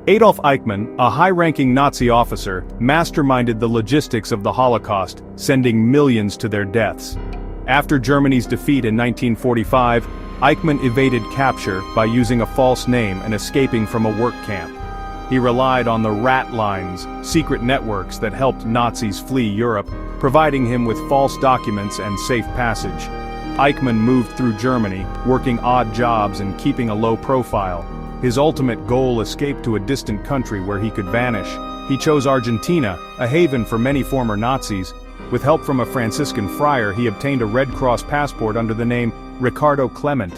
Adolf Eichmann, a high-ranking Nazi officer, masterminded the logistics of the Holocaust, sending millions to their deaths. After Germany's defeat in 1945, Eichmann evaded capture by using a false name and escaping from a work camp. He relied on the rat lines, secret networks that helped Nazis flee Europe, providing him with false documents and safe passage. Eichmann moved through Germany, working odd jobs and keeping a low profile. His ultimate goal: escape to a distant country where he could vanish. He chose Argentina, a haven for many former Nazis. With help from a Franciscan friar, he obtained a Red Cross passport under the name Ricardo Klement.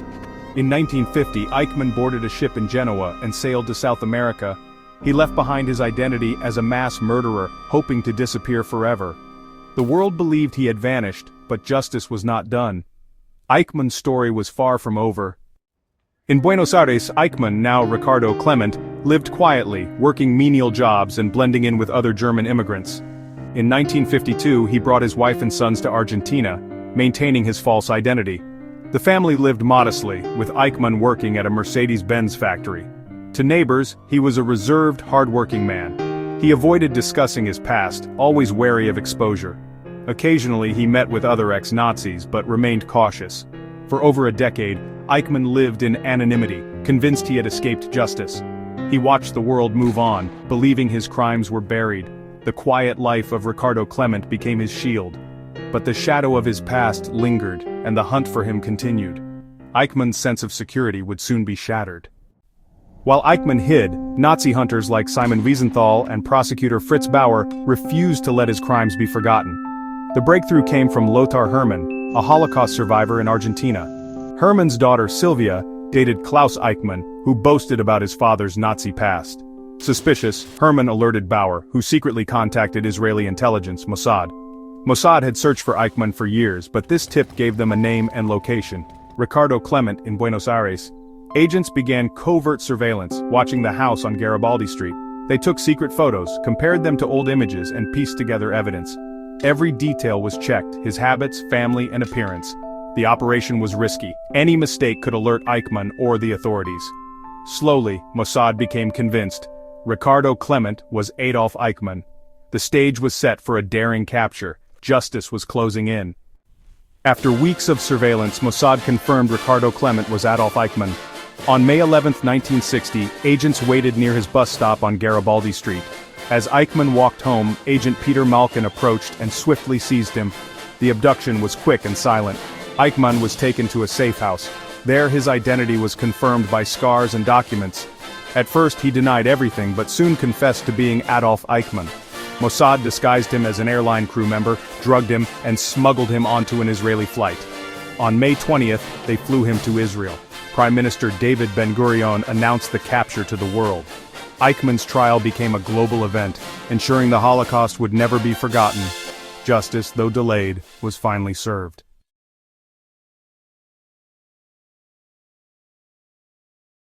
In 1950, Eichmann boarded a ship in Genoa and sailed to South America. He left behind his identity as a mass murderer, hoping to disappear forever. The world believed he had vanished, but justice was not done. Eichmann's story was far from over. In Buenos Aires, Eichmann, now Ricardo Klement, lived quietly, working menial jobs and blending in with other German immigrants. In 1952, he brought his wife and sons to Argentina, maintaining his false identity. The family lived modestly, with Eichmann working at a Mercedes-Benz factory. To neighbors, he was a reserved, hard-working man. He avoided discussing his past, always wary of exposure. Occasionally he met with other ex-Nazis, but remained cautious. For over a decade, Eichmann lived in anonymity, convinced he had escaped justice. He watched the world move on, believing his crimes were buried. The quiet life of Ricardo Klement became his shield. But the shadow of his past lingered, and the hunt for him continued. Eichmann's sense of security would soon be shattered. While Eichmann hid, Nazi hunters like Simon Wiesenthal and prosecutor Fritz Bauer refused to let his crimes be forgotten. The breakthrough came from Lothar Hermann, a Holocaust survivor in Argentina. Hermann's daughter Sylvia dated Klaus Eichmann, who boasted about his father's Nazi past. Suspicious, Hermann alerted Bauer, who secretly contacted Israeli intelligence, Mossad. Mossad had searched for Eichmann for years, but this tip gave them a name and location: Ricardo Klement in Buenos Aires. Agents began covert surveillance, watching the house on Garibaldi Street. They took secret photos, compared them to old images, and pieced together evidence. Every detail was checked: his habits, family, and appearance. The operation was risky. Any mistake could alert Eichmann or the authorities. Slowly, Mossad became convinced. Ricardo Klement was Adolf Eichmann. The stage was set for a daring capture. Justice was closing in. After weeks of surveillance, Mossad confirmed Ricardo Klement was Adolf Eichmann. On May 11, 1960, agents waited near his bus stop on Garibaldi Street. As Eichmann walked home, Agent Peter Malkin approached and swiftly seized him. The abduction was quick and silent. Eichmann was taken to a safe house. There his identity was confirmed by scars and documents. At first he denied everything, but soon confessed to being Adolf Eichmann. Mossad disguised him as an airline crew member, drugged him, and smuggled him onto an Israeli flight. On May 20th, they flew him to Israel. Prime Minister David Ben-Gurion announced the capture to the world. Eichmann's trial became a global event, ensuring the Holocaust would never be forgotten. Justice, though delayed, was finally served.